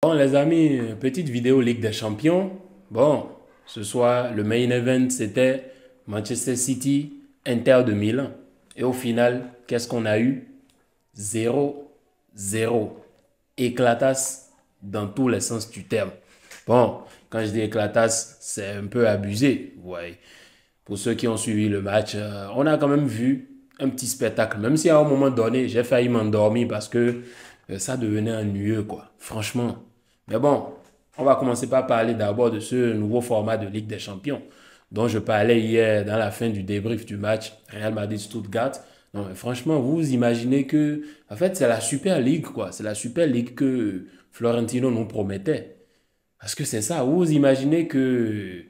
Bon, les amis, petite vidéo Ligue des Champions. Bon, ce soir, le main event, c'était Manchester City, Inter de Milan. Et au final, qu'est-ce qu'on a eu? 0-0. Éclatasse dans tous les sens du terme. Bon, quand je dis éclatasse, c'est un peu abusé. Ouais. Pour ceux qui ont suivi le match, on a quand même vu un petit spectacle. Même si à un moment donné, j'ai failli m'endormir parce que ça devenait ennuyeux, quoi. Franchement. Mais bon, on va commencer par parler d'abord de ce nouveau format de Ligue des Champions dont je parlais hier dans la fin du débrief du match Real Madrid-Stuttgart. Non, mais franchement, vous imaginez que, en fait, c'est la Super League, quoi. C'est la Super League que Florentino nous promettait. Parce que c'est ça, vous imaginez que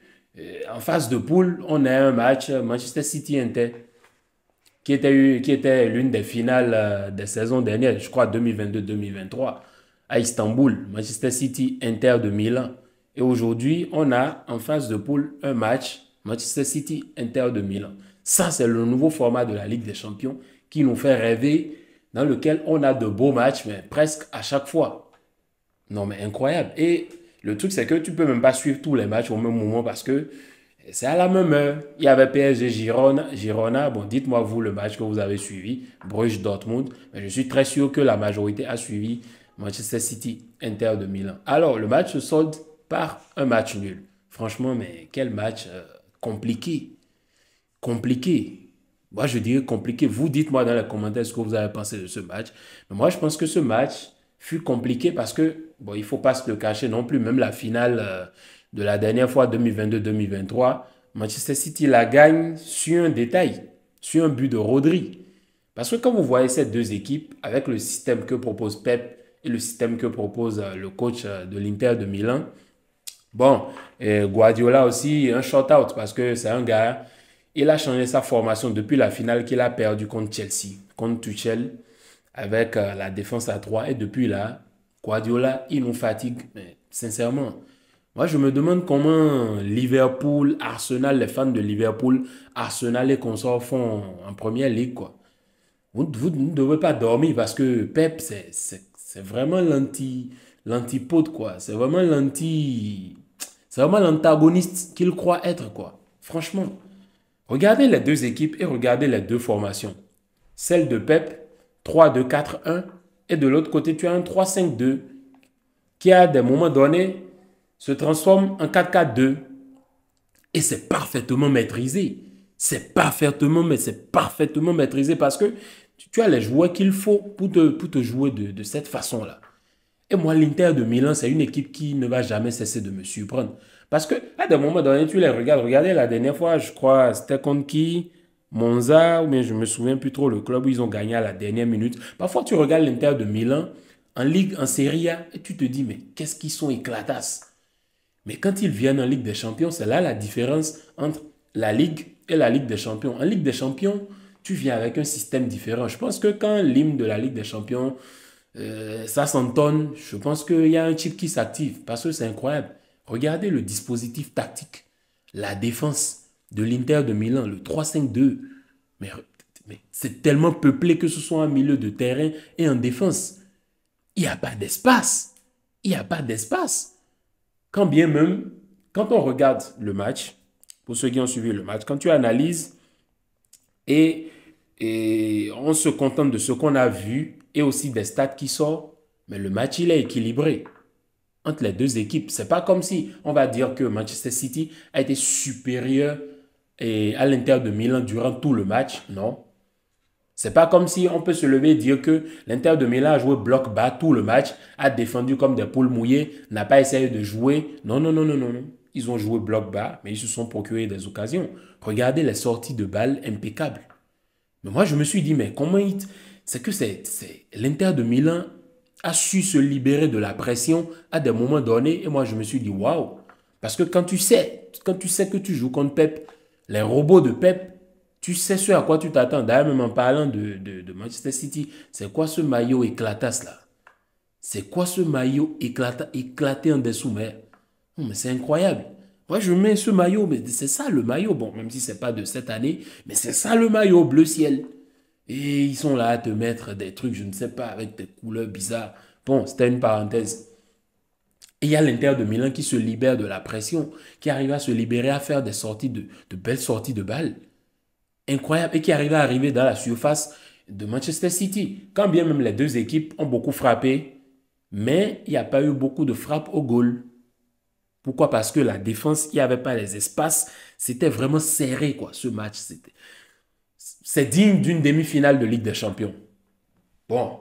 en phase de poule, on a un match Manchester City-Inter qui était l'une des finales des saisons dernières, je crois 2022-2023, à Istanbul, Manchester City-Inter de Milan. Et aujourd'hui, on a en phase de poule un match Manchester City-Inter de Milan. Ça, c'est le nouveau format de la Ligue des Champions qui nous fait rêver, dans lequel on a de beaux matchs, mais presque à chaque fois. Non, mais incroyable. Et le truc, c'est que tu peux même pas suivre tous les matchs au même moment parce que c'est à la même heure. Il y avait PSG Girona. Bon, dites-moi vous le match que vous avez suivi, Bruges Dortmund. Mais je suis très sûr que la majorité a suivi Manchester City, Inter de Milan. Alors, le match se solde par un match nul. Franchement, mais quel match compliqué. Compliqué. Moi, je dirais compliqué. Vous dites-moi dans les commentaires ce que vous avez pensé de ce match. Mais moi, je pense que ce match fut compliqué parce que, bon, il ne faut pas se le cacher non plus. Même la finale de la dernière fois, 2022-2023, Manchester City la gagne sur un détail, sur un but de Rodri. Parce que quand vous voyez ces deux équipes, avec le système que propose Pep et le système que propose le coach de l'Inter de Milan, bon, et Guardiola aussi, un shot-out parce que c'est un gars, il a changé sa formation depuis la finale qu'il a perdu contre Chelsea, contre Tuchel, avec la défense à 3. Et depuis là, Guardiola, il nous fatigue. Mais sincèrement, moi je me demande comment Liverpool, Arsenal, les fans de Liverpool, Arsenal et consorts font en première ligue, quoi. Vous ne devez pas dormir parce que Pep, c'est vraiment l'antipode, quoi. C'est vraiment l'antagoniste qu'il croit être, quoi. Franchement, regardez les deux équipes et regardez les deux formations. Celle de Pep, 3-2-4-1, et de l'autre côté, tu as un 3-5-2 qui, à des moments donnés, se transforme en 4-4-2. Et c'est parfaitement maîtrisé. C'est parfaitement maîtrisé parce que tu as les joueurs qu'il faut pour te jouer de cette façon-là. Et moi, l'Inter de Milan, c'est une équipe qui ne va jamais cesser de me surprendre. Parce que, à des moments donnés, tu les regardes. Regardez la dernière fois, je crois, c'était contre qui? Monza, ou bien je me souviens plus trop, le club où ils ont gagné à la dernière minute. Parfois, tu regardes l'Inter de Milan en Ligue, en Serie A, et tu te dis, mais qu'est-ce qu'ils sont éclatasses. Mais quand ils viennent en Ligue des Champions, c'est là la différence entre la Ligue et la Ligue des Champions. En Ligue des Champions, tu viens avec un système différent. Je pense que quand l'hymne de la Ligue des Champions, ça s'entonne, je pense qu'il y a un chip qui s'active parce que c'est incroyable. Regardez le dispositif tactique, la défense de l'Inter de Milan, le 3-5-2. Mais, mais c'est tellement peuplé que ce soit en milieu de terrain et en défense. Il n'y a pas d'espace. Il n'y a pas d'espace. Quand bien même, quand on regarde le match, pour ceux qui ont suivi le match, quand tu analyses et, et on se contente de ce qu'on a vu et aussi des stats qui sortent, mais le match, il est équilibré entre les deux équipes. C'est pas comme si on va dire que Manchester City a été supérieur à l'Inter de Milan durant tout le match. Non. C'est pas comme si on peut se lever et dire que l'Inter de Milan a joué bloc bas tout le match, a défendu comme des poules mouillées, n'a pas essayé de jouer. Non, non, non, non, non, non. Ils ont joué bloc bas, mais ils se sont procurés des occasions. Regardez les sorties de balles impeccables. Mais moi, je me suis dit, mais comment il... C'est que l'Inter de Milan a su se libérer de la pression à des moments donnés. Et moi, je me suis dit, waouh. Parce que quand tu sais que tu joues contre Pep, les robots de Pep, tu sais ce à quoi tu t'attends. D'ailleurs, même en parlant de Manchester City, c'est quoi ce maillot éclatasse là? C'est quoi ce maillot éclaté en dessous, mais c'est incroyable. Moi, je mets ce maillot, mais c'est ça le maillot. Bon, même si c'est pas de cette année, mais c'est ça le maillot bleu ciel. Et ils sont là à te mettre des trucs, je ne sais pas, avec des couleurs bizarres. Bon, c'était une parenthèse. Et il y a l'Inter de Milan qui se libère de la pression, qui arrive à se libérer, à faire des sorties de belles sorties de balles. Incroyable. Et qui arrive à arriver dans la surface de Manchester City. Quand bien même les deux équipes ont beaucoup frappé, mais il n'y a pas eu beaucoup de frappes au goal. Pourquoi? Parce que la défense, il n'y avait pas les espaces. C'était vraiment serré, quoi, ce match. C'est digne d'une demi-finale de Ligue des Champions. Bon,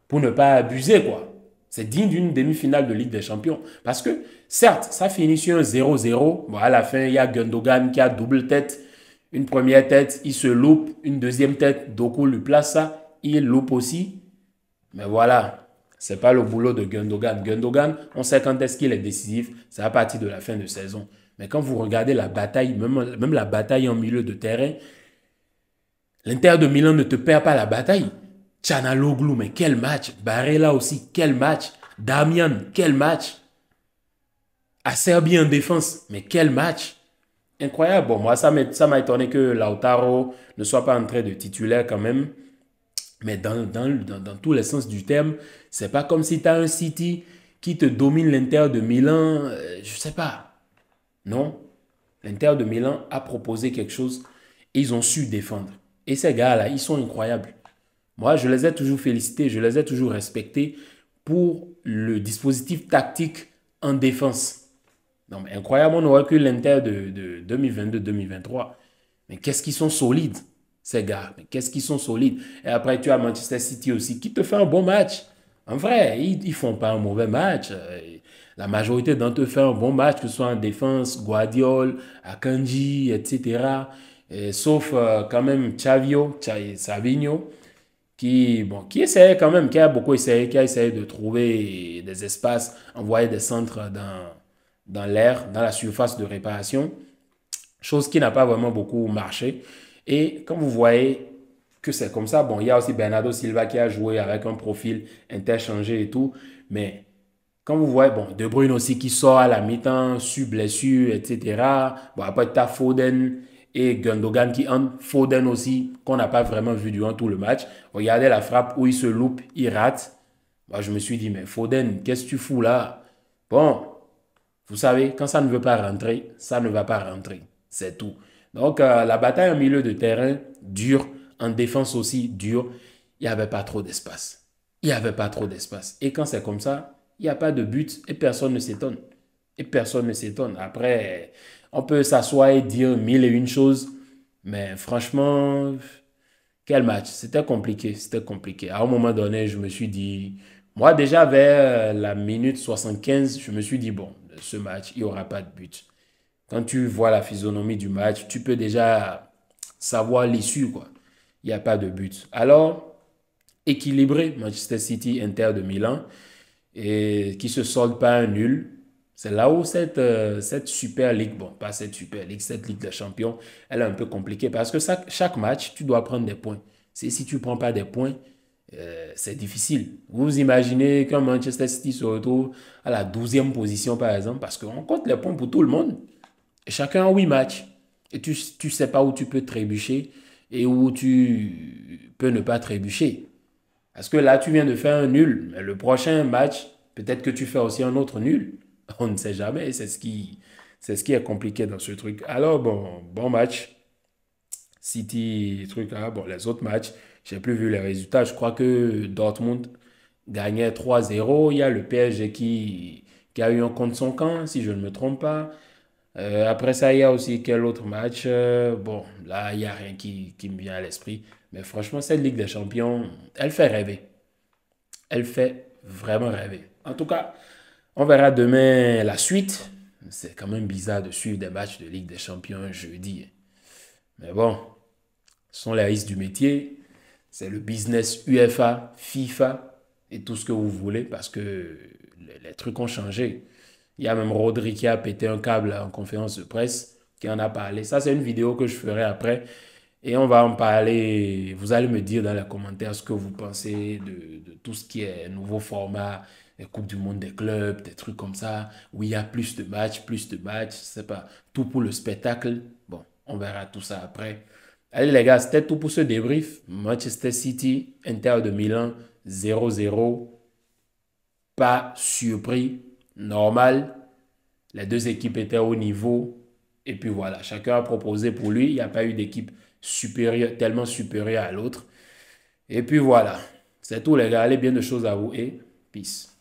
pour ne pas abuser, quoi. C'est digne d'une demi-finale de Ligue des Champions. Parce que, certes, ça finit sur un 0-0. Bon, à la fin, il y a Gundogan qui a double tête. Une première tête, il se loupe. Une deuxième tête, Doku lui place ça. Il loupe aussi. Mais voilà, c'est pas le boulot de Gundogan. Gundogan, on sait quand est-ce qu'il est décisif. C'est à partir de la fin de saison. Mais quand vous regardez la bataille, même la bataille en milieu de terrain, l'Inter de Milan ne te perd pas la bataille. Tchanaloglu, mais quel match. Barella aussi, quel match. Damian, quel match. Acerbi en défense, mais quel match. Incroyable. Bon, moi, ça m'a étonné que Lautaro ne soit pas entré de titulaire quand même. Mais dans tous les sens du terme, c'est pas comme si tu as un City qui te domine l'Inter de Milan. Je sais pas. Non. L'Inter de Milan a proposé quelque chose et ils ont su défendre. Et ces gars-là, ils sont incroyables. Moi, je les ai toujours félicités, je les ai toujours respectés pour le dispositif tactique en défense. Non, mais incroyable, on aurait que l'Inter de 2022-2023. Mais qu'est-ce qu'ils sont solides, ces gars. Mais qu'est-ce qu'ils sont solides. Et après, tu as Manchester City aussi, qui te fait un bon match. En vrai, ils ne font pas un mauvais match. La majorité d'entre eux font un bon match, que ce soit en défense, Guardiola, Akanji, etc. Sauf quand même Savinho, qui essaie quand même, qui a beaucoup essayé, qui a essayé de trouver des espaces, envoyer des centres dans l'air, dans la surface de réparation, chose qui n'a pas vraiment beaucoup marché. Et comme vous voyez que c'est comme ça, bon, il y a aussi Bernardo Silva qui a joué avec un profil interchangé et tout, mais quand vous voyez, bon, De Bruyne aussi qui sort à la mi-temps, sur blessure, etc. Bon, après, tu as Foden et Gundogan qui entrent. Foden aussi, qu'on n'a pas vraiment vu durant tout le match. Regardez la frappe où il se loupe, il rate. Moi, je me suis dit, mais Foden, qu'est-ce que tu fous là? Bon, vous savez, quand ça ne veut pas rentrer, ça ne va pas rentrer. C'est tout. Donc, la bataille en milieu de terrain, dure. En défense aussi, dure. Il n'y avait pas trop d'espace. Il n'y avait pas trop d'espace. Et quand c'est comme ça, il n'y a pas de but et personne ne s'étonne. Et personne ne s'étonne. Après, on peut s'asseoir et dire mille et une choses, mais franchement, quel match. C'était compliqué, c'était compliqué. À un moment donné, je me suis dit, moi déjà vers la minute 75, je me suis dit, bon, ce match, il n'y aura pas de but. Quand tu vois la physionomie du match, tu peux déjà savoir l'issue, quoi. Il n'y a pas de but. Alors, équilibré, Manchester City, Inter de Milan et qui se solde pas un nul. C'est là où cette Super League, bon, pas cette Super League, cette Ligue des Champions, elle est un peu compliquée parce que chaque match, tu dois prendre des points. Si tu ne prends pas des points, c'est difficile. Vous imaginez qu'un Manchester City se retrouve à la 12e position, par exemple, parce qu'on compte les points pour tout le monde. Et chacun a 8 matchs. Et tu ne sais pas où tu peux trébucher et où tu peux ne pas trébucher. Parce que là, tu viens de faire un nul. Mais le prochain match, peut-être que tu fais aussi un autre nul. On ne sait jamais. C'est ce qui est compliqué dans ce truc. Alors, bon match. City, truc là. Bon, les autres matchs, j'ai plus vu les résultats. Je crois que Dortmund gagnait 3-0. Il y a le PSG qui a eu un contre son camp, si je ne me trompe pas. Après ça, il y a aussi quel autre match? Bon, là, il n'y a rien qui me vient à l'esprit. Mais franchement, cette Ligue des Champions, elle fait rêver. Elle fait vraiment rêver. En tout cas, on verra demain la suite. C'est quand même bizarre de suivre des matchs de Ligue des Champions un jeudi. Mais bon, ce sont les risques du métier. C'est le business UEFA, FIFA et tout ce que vous voulez parce que les trucs ont changé. Il y a même Rodri qui a pété un câble en conférence de presse, qui en a parlé. Ça, c'est une vidéo que je ferai après. Et on va en parler. Vous allez me dire dans les commentaires ce que vous pensez de tout ce qui est nouveau format, les Coupes du Monde des clubs, des trucs comme ça, où il y a plus de matchs, je sais pas, tout pour le spectacle. Bon, on verra tout ça après. Allez les gars, c'était tout pour ce débrief. Manchester City, Inter de Milan, 0-0. Pas surpris. normal. Les deux équipes étaient au niveau. Et puis voilà, chacun a proposé pour lui. Il n'y a pas eu d'équipe supérieure, tellement supérieure à l'autre. Et puis voilà. C'est tout les gars. Allez, bien de choses à vous et peace.